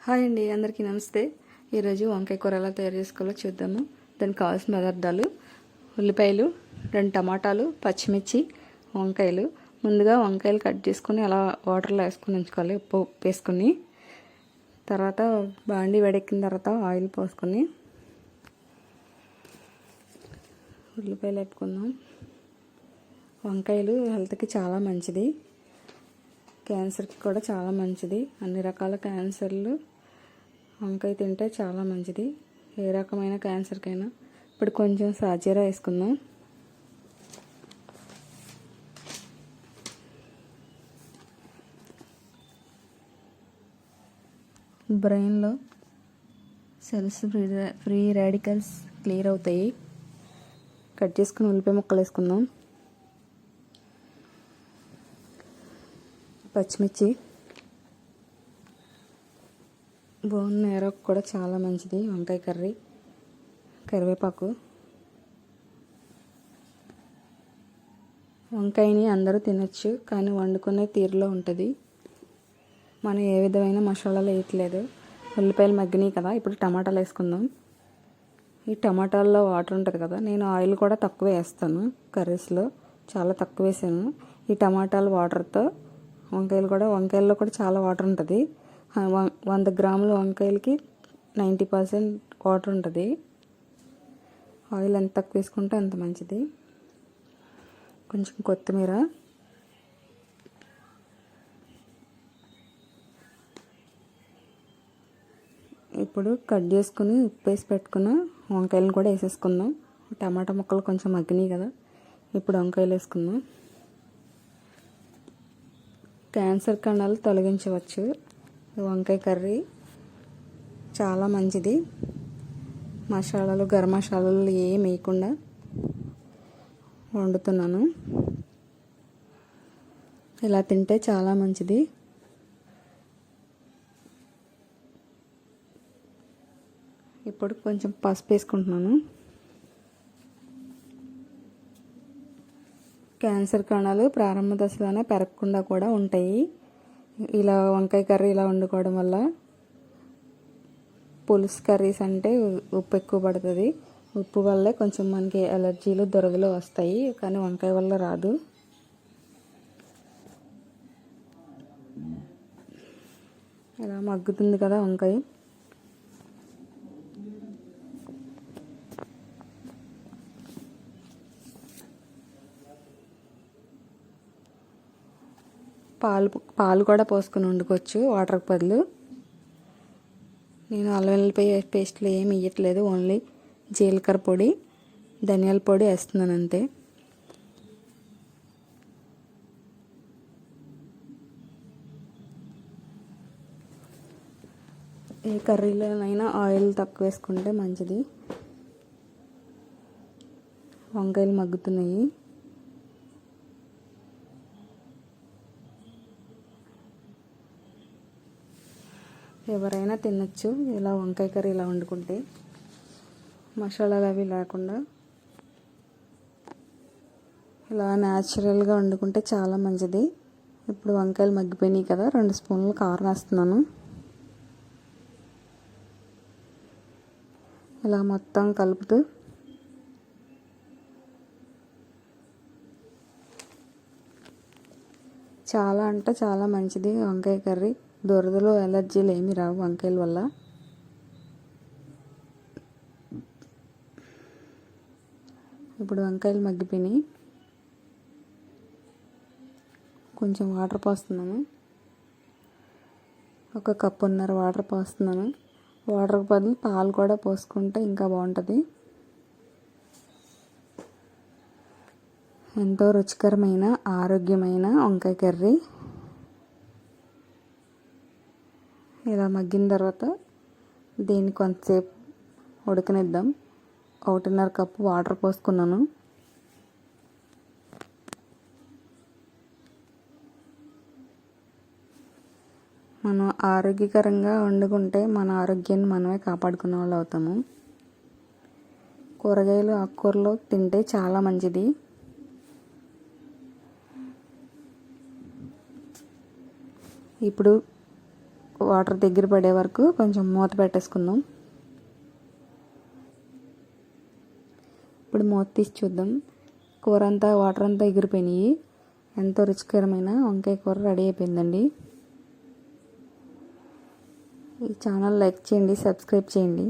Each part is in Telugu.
హాయ్ అండి, అందరికీ నమస్తే. ఈరోజు వంకాయ కూర ఎలా తయారు చేసుకోవాలో చూద్దాము. దానికి కావాల్సిన పదార్థాలు: ఉల్లిపాయలు, 2 టమాటాలు, పచ్చిమిర్చి, వంకాయలు. ముందుగా వంకాయలు కట్ చేసుకుని అలా వాటర్లో వేసుకుని ఉంచుకోవాలి, ఉప్పు వేసుకుని. తర్వాత బాండి వేడెక్కిన తర్వాత ఆయిల్ పోసుకొని ఉల్లిపాయలు వేపుకుందాం. వంకాయలు హెల్త్కి చాలా మంచిది, క్యాన్సర్కి కూడా చాలా మంచిది. అన్ని రకాల క్యాన్సర్లు వంకాయ తింటే చాలా మంచిది, ఏ రకమైన క్యాన్సర్కైనా. ఇప్పుడు కొంచెం సాజీరా వేసుకుందాం. బ్రెయిన్లో సెల్స్ ఫ్రీ రాడికల్స్ క్లియర్ అవుతాయి. కట్ చేసుకుని ఉల్లిపాయ ముక్కలు వేసుకుందాం. పచ్చిమిర్చి, బోన్ నేరకు కూడా చాలా మంచిది వంకాయ కర్రీ. కరివేపాకు. వంకాయని అందరూ తినొచ్చు, కానీ వండుకునే తీరులో ఉంటుంది. మనం ఏ విధమైన మసాలాలు వేయట్లేదు. ఉల్లిపాయలు మగ్గినాయి కదా, ఇప్పుడు టమాటాలు వేసుకుందాం. ఈ టమాటాల్లో వాటర్ ఉంటుంది కదా, నేను ఆయిల్ కూడా తక్కువ వేస్తాను కర్రీస్లో, చాలా తక్కువ వేసాను. ఈ టమాటాల వాటర్తో వంకాయల్లో కూడా చాలా వాటర్ ఉంటుంది. 100 గ్రాముల వంకాయలకి 90% వాటర్ ఉంటుంది. ఆయిల్ ఎంత తక్కువ వేసుకుంటే అంత మంచిది. కొంచెం కొత్తిమీర, ఇప్పుడు కట్ చేసుకుని ఉప్పు వేసి పెట్టుకున్న వంకాయలను కూడా వేసేసుకుందాం. టమాటా ముక్కలు కొంచెం మగ్గినాయి కదా, ఇప్పుడు వంకాయలు వేసుకుందాం. క్యాన్సర్ కణాలు తొలగించవచ్చు. వంకాయ కర్రీ చాలా మంచిది. మసాలాలు, గరం మసాలాలు ఏం వేయకుండా వండుతున్నాను. ఇలా తింటే చాలా మంచిది. ఇప్పుడు కొంచెం పసుపు వేసుకుంటున్నాను. క్యాన్సర్ కణాలు ప్రారంభ దశలోనే పెరగకుండా కూడా ఉంటాయి. ఇలా వంకాయ కర్రీ ఇలా వండుకోవడం వల్ల. పులుసు కర్రీస్ అంటే ఉప్పు ఎక్కువ పడుతుంది. ఉప్పు వల్లే కొంచెం మనకి ఎలర్జీలు, దురదలు వస్తాయి, కానీ వంకాయ వల్ల రాదు. ఇలా మగ్గుతుంది కదా వంకాయ. పాలు కూడా పోసుకొని వండుకోవచ్చు వాటర్కి బదులు. నేను అల్లం వెల్లిపాయ పేస్ట్లో ఏమి వేయట్లేదు, ఓన్లీ జీలకర్ర పొడి, ధనియాల పొడి వేస్తున్నాను అంతే. ఏ కర్రీలోనైనా ఆయిల్ తక్కువ వేసుకుంటే మంచిది. వంకాయలు మగ్గుతున్నాయి. ఎవరైనా తినచ్చు ఇలా వంకాయ కర్రీ ఇలా వండుకుంటే, మసాలాలు అవి లేకుండా. ఇలా న్యాచురల్గా వండుకుంటే చాలా మంచిది. ఇప్పుడు వంకాయలు మగ్గిపోయినాయి కదా, 2 స్పూన్లు కారం వేస్తున్నాను. ఇలా మొత్తం కలుపుతూ చాలా అంటే చాలా మంచిది వంకాయ కర్రీ. దురదలు, ఎలర్జీలు ఏమీ రావు వంకాయల వల్ల. ఇప్పుడు వంకాయలు మగ్గిపోయినాయి. కొంచెం వాటర్ పోస్తున్నాను. 1 కప్పున్నర వాటర్ పోస్తున్నాను. వాటర్కి బదులు పాలు కూడా పోసుకుంటే ఇంకా బాగుంటుంది. ఎంతో రుచికరమైన, ఆరోగ్యమైన వంకాయ కర్రీ. ఇలా మగ్గిన తర్వాత దీన్ని కొంతసేపు ఉడకనిద్దాం. 1.5 కప్పు వాటర్ పోసుకున్నాను. మనం ఆరోగ్యకరంగా వండుకుంటే మన ఆరోగ్యాన్ని మనమే కాపాడుకునే వాళ్ళు అవుతాము. కూరగాయలు, ఆకుకూరలు తింటే చాలా మంచిది. ఇప్పుడు వాటర్ దగ్గర పడే వరకు కొంచెం మూత పెట్టేసుకుందాం. ఇప్పుడు మూత తీసి చూద్దాం. కూర అంతా వాటర్ అంతా ఎగిరిపోయినాయి. ఎంతో రుచికరమైన వంకాయ కూర రెడీ అయిపోయిందండి. ఈ ఛానల్ లైక్ చేయండి, సబ్స్క్రైబ్ చేయండి.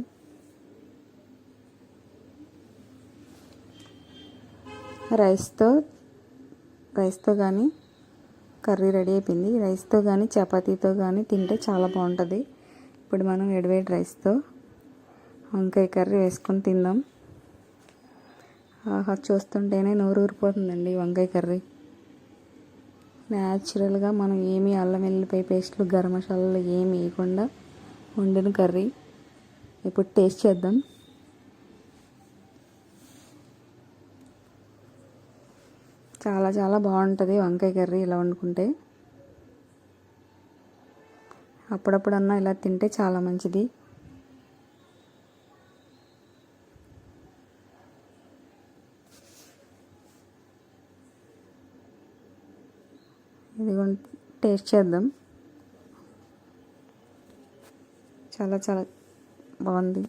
రైస్తో కానీ కర్రీ రెడీ అయిపోయింది. రైస్తో కానీ చపాతీతో కానీ తింటే చాలా బాగుంటుంది. ఇప్పుడు మనం వేడివేడి రైస్తో వంకాయ కర్రీ వేసుకొని తిందాం. ఆహా, చూస్తుంటేనే నోరు ఊరిపోతుందండి. వంకాయ కర్రీ న్యాచురల్గా మనం ఏమీ అల్లం వెల్లిపాయ పేస్ట్లు గరం మసాలాలు ఏమి వేయకుండా వండిన కర్రీ. ఇప్పుడు టేస్ట్ చేద్దాం. చాలా చాలా బాగుంటుంది వంకాయ కర్రీ ఇలా వండుకుంటే. అప్పుడప్పుడన్నా ఇలా తింటే చాలా మంచిది. ఇది టేస్ట్ చేద్దాం. చాలా చాలా బాగుంది.